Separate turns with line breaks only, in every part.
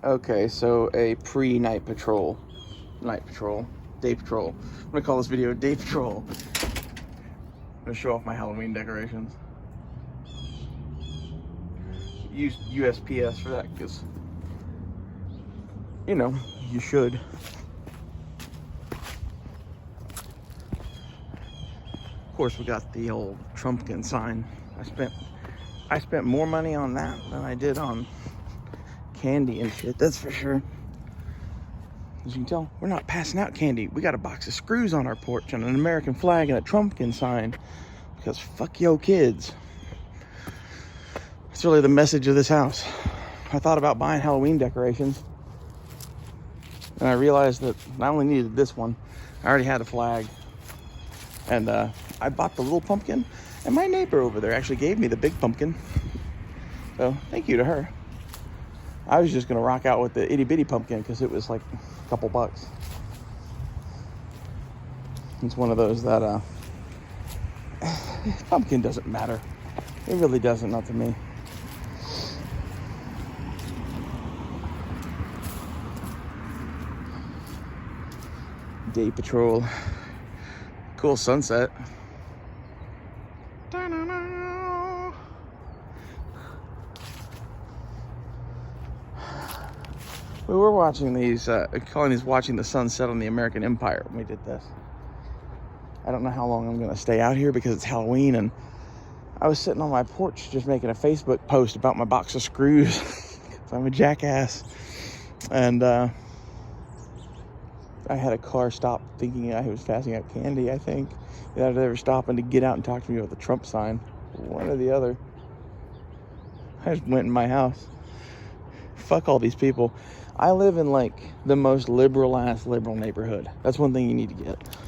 Okay, so a pre-night patrol. Day patrol. I'm gonna call this video Day Patrol. I'm gonna show off my Halloween decorations. Use USPS for that, because, you know, you should. Of course, we got the old Trumpkin sign. I spent more money on that than I did on candy and shit, that's for sure. As you can tell, we're not passing out candy. We got a box of screws on our porch and an American flag and a Trumpkin sign, because fuck yo kids. That's really the message of this house. I thought about buying Halloween decorations, and I realized that I only needed this one. I already had a flag, and I bought the little pumpkin, and my neighbor over there actually gave me the big pumpkin, so thank you to her. I was just gonna rock out with the itty bitty pumpkin because it was like a couple bucks. It's one of those that pumpkin doesn't matter. It really doesn't, not to me. Day patrol. Cool sunset. We were watching these, calling these watching the sunset on the American Empire when we did this. I don't know how long I'm going to stay out here because it's Halloween, and I was sitting on my porch just making a Facebook post about my box of screws because I'm a jackass. And I had a car stop thinking I was passing out candy, I think. Without ever stopping to get out and talk to me with a Trump sign. One or the other. I just went in my house. Fuck all these people. I live in like the most liberal neighborhood. That's one thing you need to get.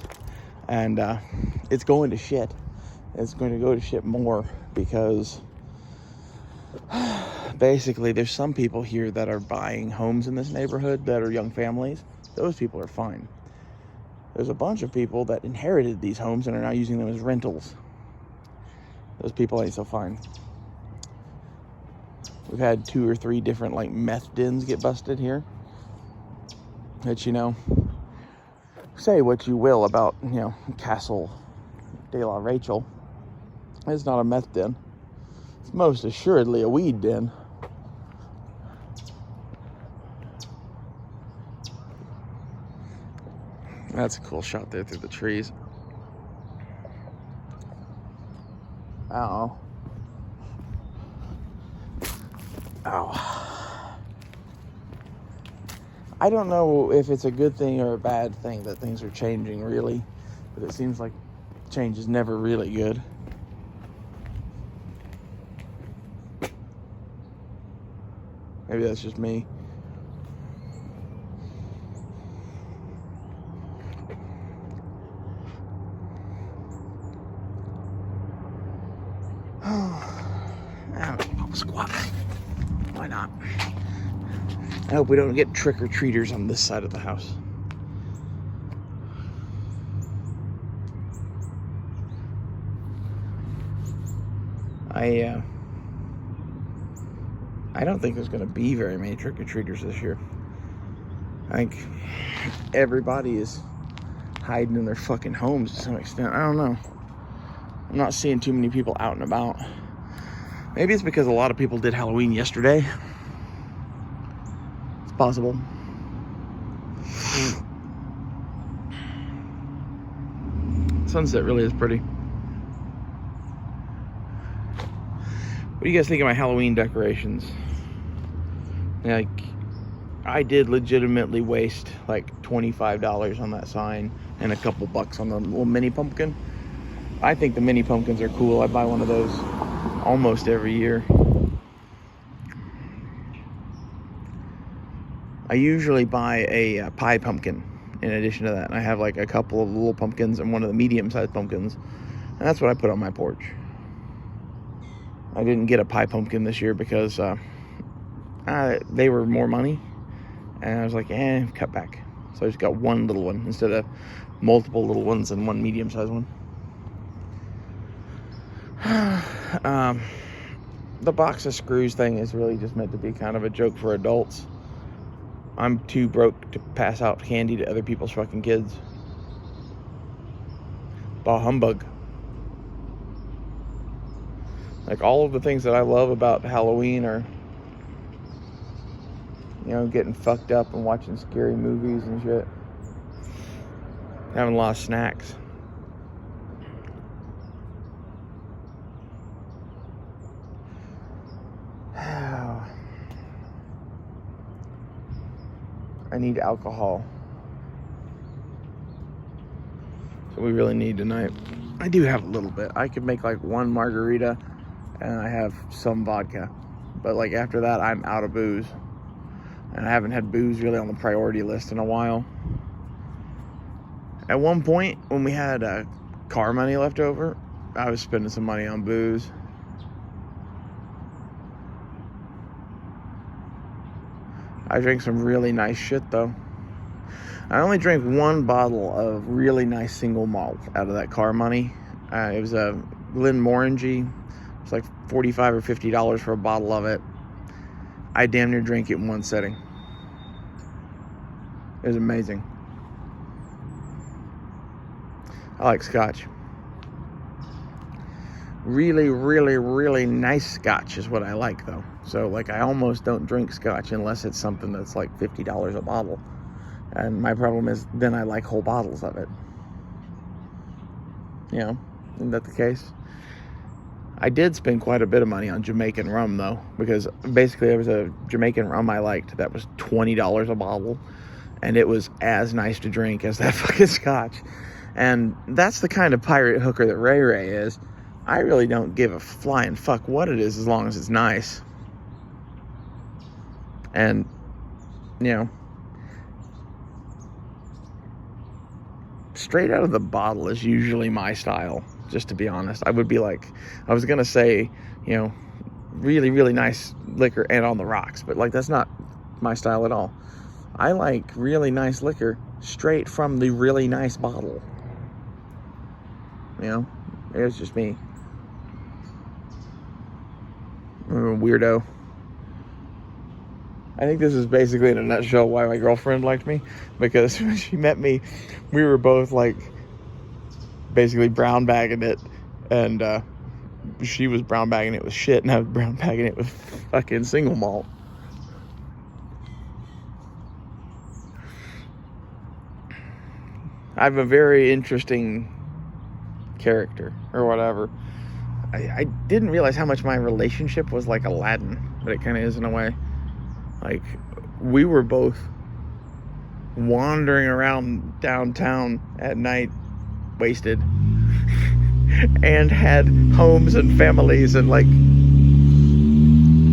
And it's going to shit. It's going to go to shit more because basically there's some people here that are buying homes in this neighborhood that are young families. Those people are fine. There's a bunch of people that inherited these homes and are now using them as rentals. Those people ain't so fine. We've had 2 or 3 different like meth dens get busted here. That, you know, say what you will about, you know, Castle de la Rachel. It's not a meth den. It's most assuredly a weed den. That's a cool shot there through the trees. Ow. Ow. I don't know if it's a good thing or a bad thing that things are changing, really. But it seems like change is never really good. Maybe that's just me. I'll squat. Why not? I hope we don't get trick-or-treaters on this side of the house. I don't think there's going to be very many trick-or-treaters this year. I think everybody is hiding in their fucking homes to some extent. I don't know. I'm not seeing too many people out and about. Maybe it's because a lot of people did Halloween yesterday. It's possible. Sunset really is pretty. What do you guys think of my Halloween decorations? Like, I did legitimately waste like $25 on that sign and a couple bucks on the little mini pumpkin. I think the mini pumpkins are cool. I buy one of those almost every year. I usually buy a pie pumpkin in addition to that. And I have like a couple of little pumpkins and one of the medium-sized pumpkins. And that's what I put on my porch. I didn't get a pie pumpkin this year because they were more money. And I was like, cut back. So I just got one little one instead of multiple little ones and one medium-sized one. The box of screws thing is really just meant to be kind of a joke for adults. I'm too broke to pass out candy to other people's fucking kids. Bah humbug. Like, all of the things that I love about Halloween are, you know, getting fucked up and watching scary movies and shit. Having a lot of snacks. I need alcohol. So we really need tonight. I do have a little bit. I could make like one margarita and I have some vodka. But like after that, I'm out of booze. And I haven't had booze really on the priority list in a while. At one point, when we had car money left over, I was spending some money on booze. I drank some really nice shit, though. I only drank one bottle of really nice single malt out of that car money. It was a Glenmorangie. It was like $45 or $50 for a bottle of it. I damn near drank it in one sitting. It was amazing. I like scotch. Really, really, really nice scotch is what I like, though. So, like, I almost don't drink scotch unless it's something that's like $50 a bottle. And my problem is, then I like whole bottles of it. You know, isn't that the case? I did spend quite a bit of money on Jamaican rum, though, because basically there was a Jamaican rum I liked that was $20 a bottle, and it was as nice to drink as that fucking scotch. And that's the kind of pirate hooker that Ray Ray is. I really don't give a flying fuck what it is as long as it's nice. And, you know, straight out of the bottle is usually my style, just to be honest. I would be like, I was gonna say, you know, really, really nice liquor and on the rocks, but like, that's not my style at all. I like really nice liquor straight from the really nice bottle. You know, it's just me. I'm a weirdo. I think this is basically in a nutshell why my girlfriend liked me, because when she met me, we were both like basically brown bagging it, and she was brown bagging it with shit, and I was brown bagging it with fucking single malt. I have a very interesting character, or whatever. I didn't realize how much my relationship was like Aladdin, but it kind of is in a way. Like, we were both wandering around downtown at night, wasted, and had homes and families, and like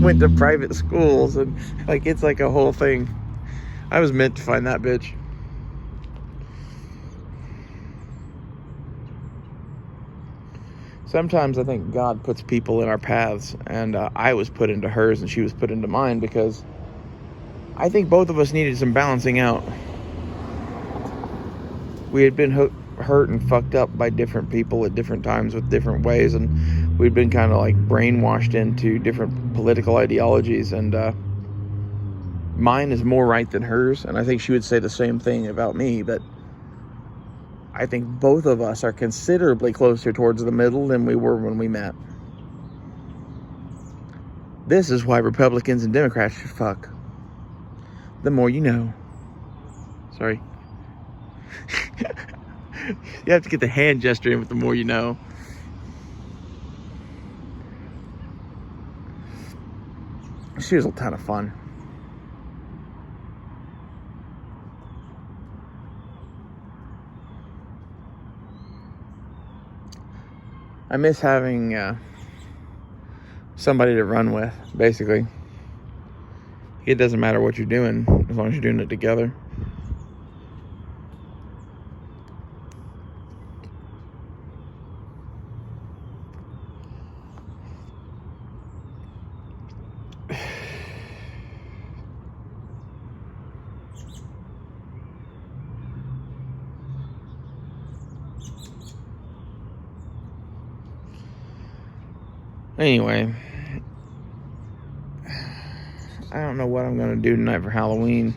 went to private schools, and like, it's like a whole thing. I was meant to find that bitch. Sometimes I think God puts people in our paths, and I was put into hers and she was put into mine, because I think both of us needed some balancing out. We had been hurt and fucked up by different people at different times with different ways, and we'd been kind of like brainwashed into different political ideologies, and mine is more right than hers, and I think she would say the same thing about me, but I think both of us are considerably closer towards the middle than we were when we met. This is why Republicans and Democrats should fuck. The more you know. Sorry. You have to get the hand gesture in with the more you know. She was a ton of fun. I miss having somebody to run with, basically. It doesn't matter what you're doing, as long as you're doing it together. Anyway, I don't know what I'm going to do tonight for Halloween.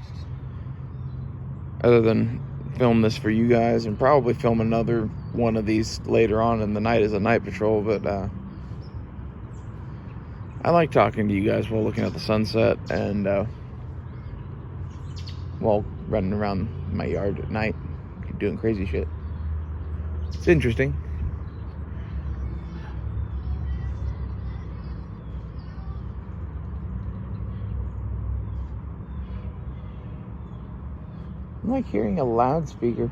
other than film this for you guys and probably film another one of these later on in the night as a night patrol. But I like talking to you guys while looking at the sunset and while running around my yard at night doing crazy shit. It's interesting. I'm like hearing a loudspeaker.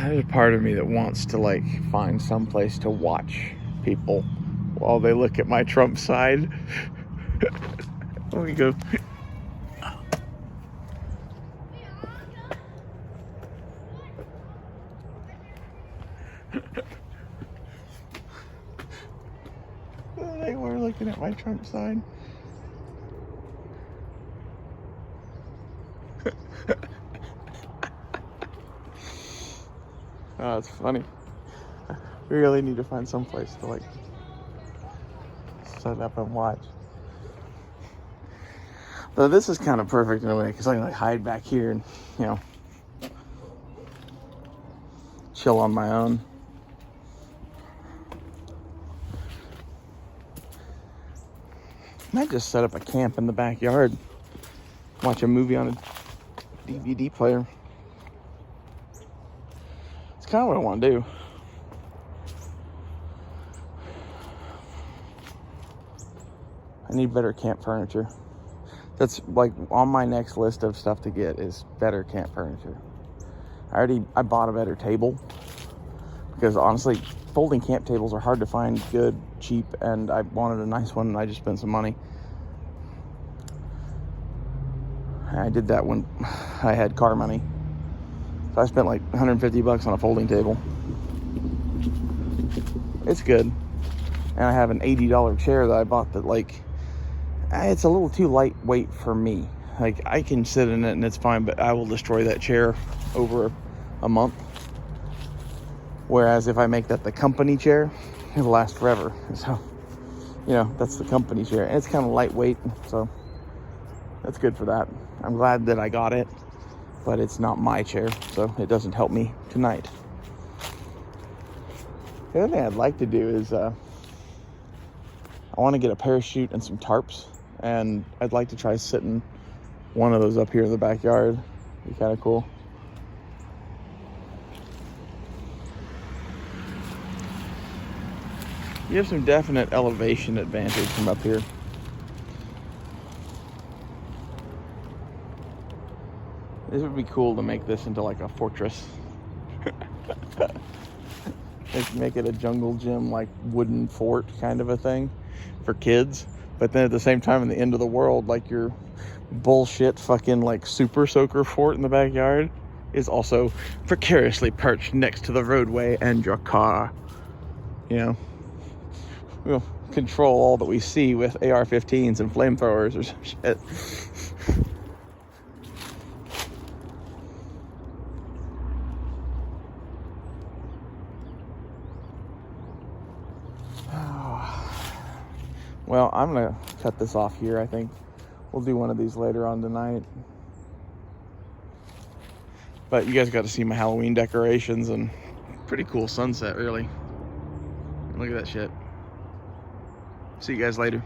There's a part of me that wants to like find some place to watch people while they look at my Trump side. Let me go. They were looking at my Trump side. Oh, it's funny. We really need to find some place to like set up and watch. Though this is kind of perfect in a way because I can like hide back here and, you know, chill on my own. Might just set up a camp in the backyard, watch a movie on a DVD player. It's kind of what I want to do. I need better camp furniture. That's like on my next list of stuff to get is better camp furniture. I bought a better table because honestly, folding camp tables are hard to find good, cheap, and I wanted a nice one and I just spent some money. I did that when I had car money. So I spent like $150 on a folding table. It's good. And I have an $80 chair that I bought that like, it's a little too lightweight for me. Like I can sit in it and it's fine, but I will destroy that chair over a month. Whereas if I make that the company chair, it'll last forever. So, you know, that's the company chair. And it's kind of lightweight, so that's good for that. I'm glad that I got it, but it's not my chair, so it doesn't help me tonight. The other thing I'd like to do is I want to get a parachute and some tarps, and I'd like to try sitting one of those up here in the backyard. Be kind of cool. You have some definite elevation advantage from up here. This would be cool to make this into like a fortress. Make it a jungle gym, like wooden fort kind of a thing for kids. But then at the same time, in the end of the world, like your bullshit fucking like super soaker fort in the backyard is also precariously perched next to the roadway and your car. You know, we'll control all that we see with AR-15s and flamethrowers or some shit. Well, I'm gonna cut this off here. I think we'll do one of these later on tonight. But you guys got to see my Halloween decorations and pretty cool sunset, really. Look at that shit. See you guys later.